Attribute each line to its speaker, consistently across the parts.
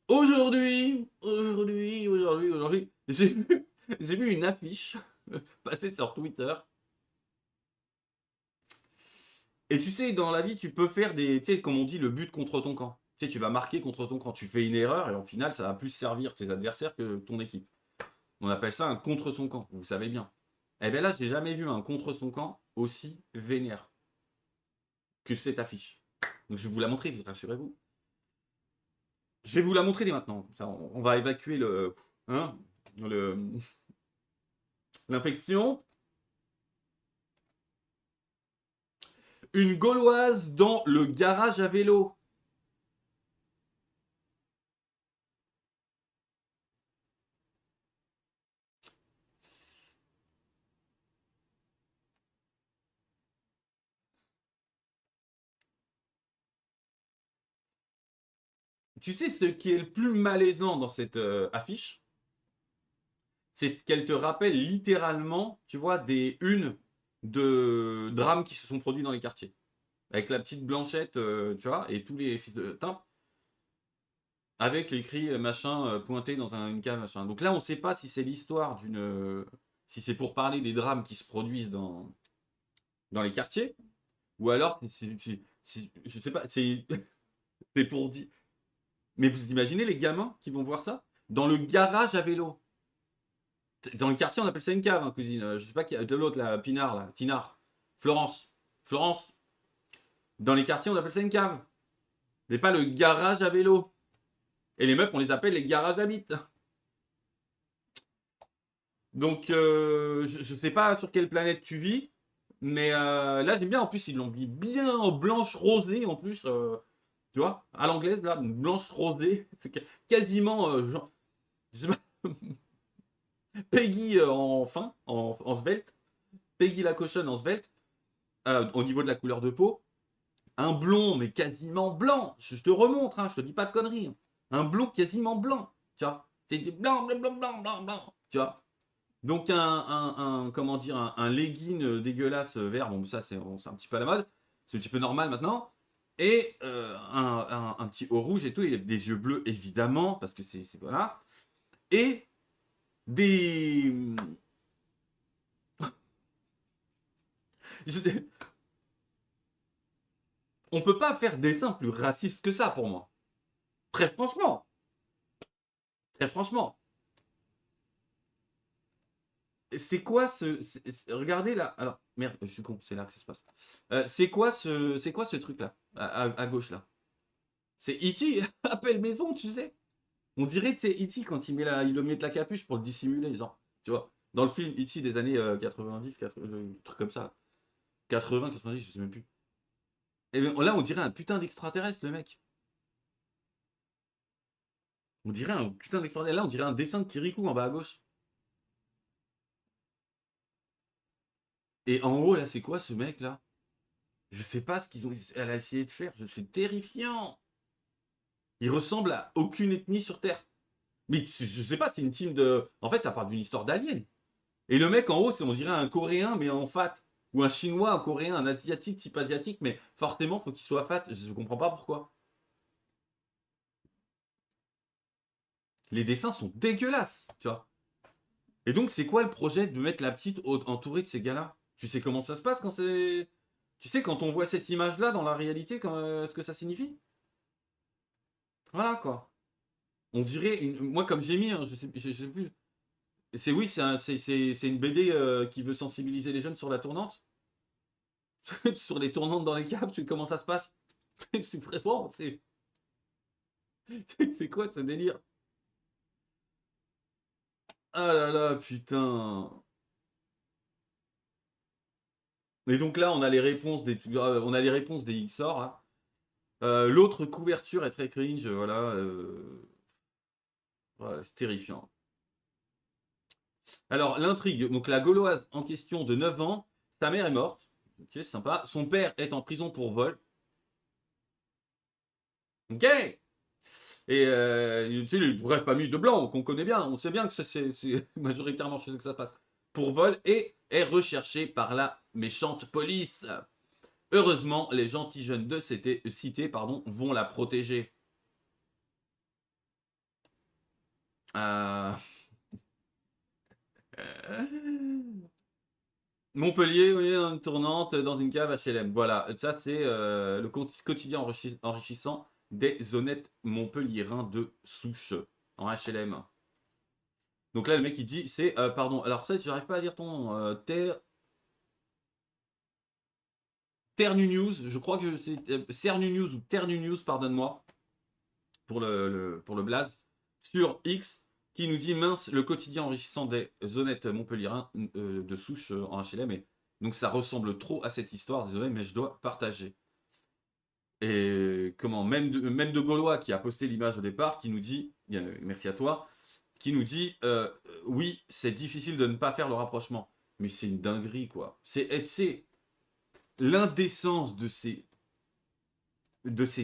Speaker 1: Aujourd'hui, j'ai vu une affiche passer sur Twitter. Et tu sais, dans la vie, tu peux faire des, tu sais, comme on dit, le but contre ton camp. Tu sais, tu vas marquer contre ton camp. Tu fais une erreur et au final, ça va plus servir tes adversaires que ton équipe. On appelle ça un contre son camp, vous savez bien. Eh bien là, j'ai jamais vu un contre son camp aussi vénère que cette affiche. Donc je vais vous la montrer, rassurez-vous. Je vais vous la montrer dès maintenant. Ça, on va évacuer hein, le, l'infection. Une Gauloise dans le garage à vélo. Tu sais ce qui est le plus malaisant dans cette affiche, c'est qu'elle te rappelle littéralement, tu vois, des unes de drames qui se sont produits dans les quartiers. Avec la petite Blanchette, tu vois, et tous les fils de timbre, avec l'écrit machin pointé dans une cave, machin. Donc là, on ne sait pas si c'est l'histoire d'une. Si c'est pour parler des drames qui se produisent dans les quartiers, ou alors, je sais pas, c'est pour dire. Mais vous imaginez les gamins qui vont voir ça dans le garage à vélo. Dans le quartier, on appelle ça une cave, hein, cousine. Je sais pas qui de l'autre, là, Pinard, là, Tinard, Florence. Florence. Dans les quartiers, on appelle ça une cave. C'est pas le garage à vélo. Et les meufs, on les appelle les garages à bites. Donc, je sais pas sur quelle planète tu vis, mais là, j'aime bien. En plus, ils l'ont mis bien en blanche rosée, en plus. Tu vois, à l'anglaise, là, blanche rosée. C'est quasiment, genre, je sais pas, Peggy en fin, en svelte. Peggy la cochonne en svelte, au niveau de la couleur de peau. Un blond, mais quasiment blanc. Je te remontre, hein, je te dis pas de conneries. Hein. Un blond quasiment blanc. Tu vois, c'est du blanc, blanc, blanc, blanc, blanc, blanc. Tu vois. Donc comment dire, un legging dégueulasse vert. Bon, ça c'est un petit peu à la mode. C'est un petit peu normal maintenant. Et un petit haut rouge et tout. Il a des yeux bleus évidemment parce que c'est voilà. Et des on peut pas faire dessin plus raciste que ça pour moi. Très franchement. Très franchement. C'est quoi regardez là. Alors, merde, je suis con, c'est là que ça se passe. C'est quoi ce truc là à gauche là. C'est E.T. Appel maison, tu sais. On dirait que c'est E.T. quand il le met de la capuche pour le dissimuler, genre. Tu vois. Dans le film E.T. des années 90, 80, truc comme ça. 80, 90, je sais même plus. Et là, on dirait un putain d'extraterrestre, le mec. On dirait un putain d'extraterrestre. Là, on dirait un dessin de Kirikou en bas à gauche. Et en haut, là, c'est quoi ce mec là? Je sais pas ce elle a essayé de faire. C'est terrifiant. Il ressemble à aucune ethnie sur Terre. Mais je sais pas, c'est une team de. En fait, ça part d'une histoire d'alien. Et le mec en haut, on dirait un coréen, mais en fat. Ou un chinois, un coréen, un asiatique, type asiatique, mais forcément, faut qu'il soit fat. Je comprends pas pourquoi. Les dessins sont dégueulasses, tu vois. Et donc, c'est quoi le projet de mettre la petite entourée de ces gars-là? Tu sais comment ça se passe quand c'est. Tu sais, quand on voit cette image-là dans la réalité, ce que ça signifie? Voilà, quoi. On dirait. Moi, comme j'ai mis, hein, je sais plus. C'est oui, c'est une BD qui veut sensibiliser les jeunes sur la tournante. Sur les tournantes dans les caves, tu sais comment ça se passe. C'est vraiment, c'est quoi ce délire? Ah là là, putain. Et donc là, on a les réponses des XOR, là. L'autre couverture est très cringe, voilà. Voilà, c'est terrifiant. Alors, l'intrigue. Donc, la Gauloise en question de 9 ans, sa mère est morte. Ok, sympa. Son père est en prison pour vol. Ok. Et tu sais, les vraies familles de blancs qu'on connaît bien, on sait bien que c'est majoritairement chez eux que ça se passe. Pour vol et est recherché par la méchante police. Heureusement, les gentils jeunes de cité, vont la protéger. Euh, Montpellier, oui, dans une tournante, dans une cave HLM. Voilà, ça c'est le quotidien enrichissant des honnêtes Montpelliérains de souche en HLM. Donc là, le mec il dit, c'est, pardon, alors ça, j'arrive pas à lire ton nom, Ternu News, je crois que c'est Cernu News ou Ternu News, pardonne-moi, pour le blaze, sur X, qui nous dit mince, le quotidien enrichissant des honnêtes Montpelliérains de souche en HLM. Et donc ça ressemble trop à cette histoire, désolé, mais je dois partager. Et comment, même de Gaulois qui a posté l'image au départ, qui nous dit, merci à toi, qui nous dit oui, c'est difficile de ne pas faire le rapprochement. Mais c'est une dinguerie, quoi. C'est l'indécence de ces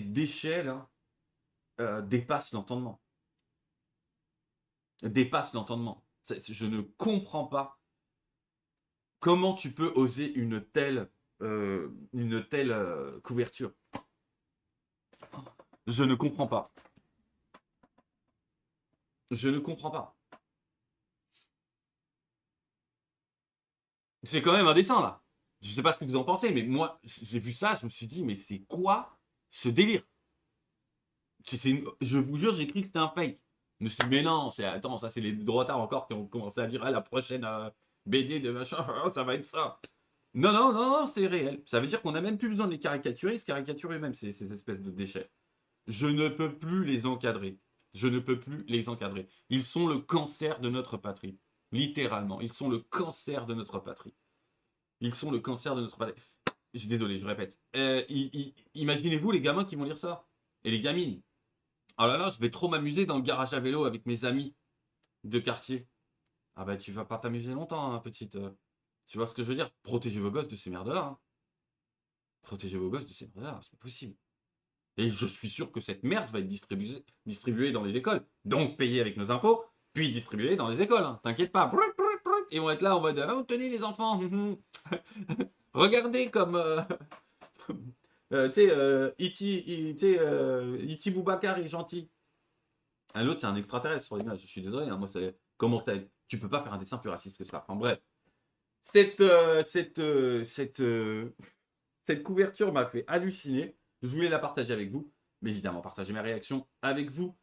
Speaker 1: déchets là dépasse l'entendement. Dépasse l'entendement. Je ne comprends pas comment tu peux oser une telle couverture. Je ne comprends pas. Je ne comprends pas. C'est quand même indécent là. Je sais pas ce que vous en pensez, mais moi, j'ai vu ça, je me suis dit, mais c'est quoi ce délire? Je vous jure, j'ai cru que c'était un fake. Je me suis dit, mais non, attends, ça c'est les droitards encore qui ont commencé à dire, ah, la prochaine BD de machin, ça va être ça. Non, non, non, non, c'est réel. Ça veut dire qu'on n'a même plus besoin de les caricaturer, ils se caricaturent eux-mêmes, ces espèces de déchets. Je ne peux plus les encadrer. Je ne peux plus les encadrer. Ils sont le cancer de notre patrie. Littéralement. Ils sont le cancer de notre patrie. Ils sont le cancer de notre patrie. Je suis désolé, je répète. Imaginez-vous les gamins qui vont lire ça. Et les gamines. Oh là là, je vais trop m'amuser dans le garage à vélo avec mes amis de quartier. Ah bah tu vas pas t'amuser longtemps, hein, petite. Tu vois ce que je veux dire? Protégez vos gosses de ces merdes-là. Hein. Protégez vos gosses de ces merdes-là, c'est pas possible. Et je suis sûr que cette merde va être distribuée dans les écoles. Donc payée avec nos impôts, puis distribuée dans les écoles. Hein. T'inquiète pas. Ils vont être là en mode oh, tenez les enfants. Regardez comme. Tu sais, Iti Boubacar est gentil. Un autre, c'est un extraterrestre sur l'image. Je suis désolé. Hein, moi, c'est. Comment tu peux pas faire un dessin plus raciste que ça. Enfin bref. Cette couverture m'a fait halluciner. Je voulais la partager avec vous. Mais évidemment, partager mes réactions avec vous.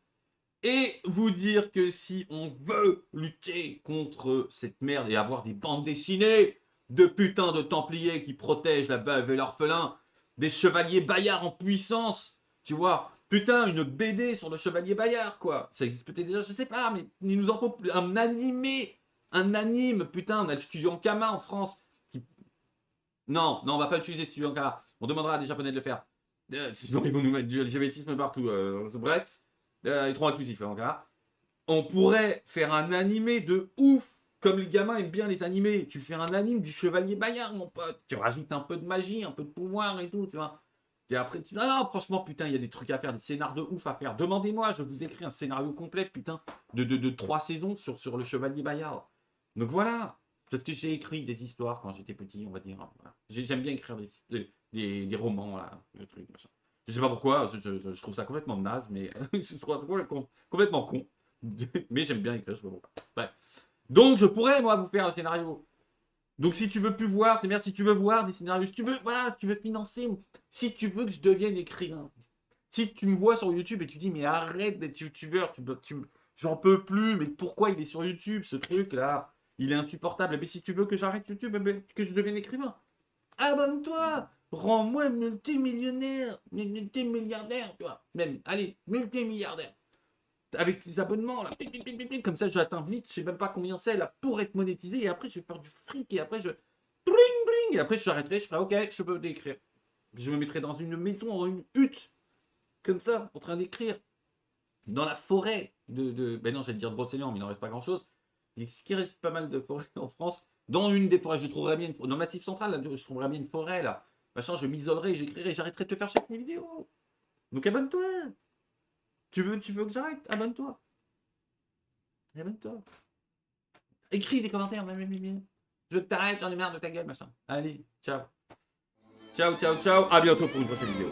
Speaker 1: Et vous dire que si on veut lutter contre cette merde et avoir des bandes dessinées de putains de templiers qui protègent la veuve et l'orphelin, des chevaliers Bayard en puissance, tu vois, putain, une BD sur le chevalier Bayard, quoi. Ça existe peut-être déjà, je sais pas, mais il nous en faut un animé, un anime, putain, on a le studio Ankama en France. Non, non, on va pas utiliser studio Ankama. On demandera à des japonais de le faire. Sinon, ils vont nous mettre du LGBTisme partout. Bref, ils sont trop inclusifs, Ankama. On pourrait faire un animé de ouf. Comme les gamins aiment bien les animés. Tu fais un anime du chevalier Bayard, mon pote. Tu rajoutes un peu de magie, un peu de pouvoir et tout, tu vois. Et après, tu dis, ah non, franchement, putain, il y a des trucs à faire, des scénarios de ouf à faire. Demandez-moi, je vous écris un scénario complet, putain, de 3 saisons sur le chevalier Bayard. Donc voilà. Parce que j'ai écrit des histoires quand j'étais petit, on va dire. Voilà. J'aime bien écrire des romans, là, des trucs, machin. Je sais pas pourquoi, je trouve ça complètement naze, mais je trouve ça complètement con. Mais j'aime bien écrire, je sais pas pourquoi. Bref. Donc je pourrais, moi, vous faire un scénario. Donc si tu veux plus voir, c'est bien, si tu veux voir des scénarios, si tu veux, voilà, si tu veux financer, si tu veux que je devienne écrivain. Si tu me vois sur YouTube et tu dis, mais arrête d'être youtubeur, j'en peux plus, mais pourquoi il est sur YouTube, ce truc-là? Il est insupportable. Mais si tu veux que j'arrête YouTube, que je devienne écrivain, abonne-toi, rends-moi multimillionnaire, multimilliardaire, tu vois. Même, allez, multimilliardaire. Avec tes abonnements, là, comme ça, j'atteins vite, je sais même pas combien c'est, là, pour être monétisé, et après, je vais faire du fric, et après, et après, j'arrêterai, je ferai, ok, je peux d'écrire. Je me mettrai dans une maison, dans une hutte, comme ça, en train d'écrire, dans la forêt ben non, j'allais dire de Brocéliande, mais il n'en reste pas grand-chose. Ce qui reste pas mal de forêts en France, dans une des forêts, je trouverais bien, dans le Massif Central, là, je trouverais bien une forêt, là. Machin, je m'isolerai, j'écrirai, j'arrêterai de te faire chaque vidéo. Donc abonne-toi. Tu veux que j'arrête? Abonne-toi. Abonne-toi. Écris des commentaires, je t'arrête, j'en ai marre de ta gueule, machin. Allez, ciao. Ciao, ciao, ciao. À bientôt pour une prochaine vidéo.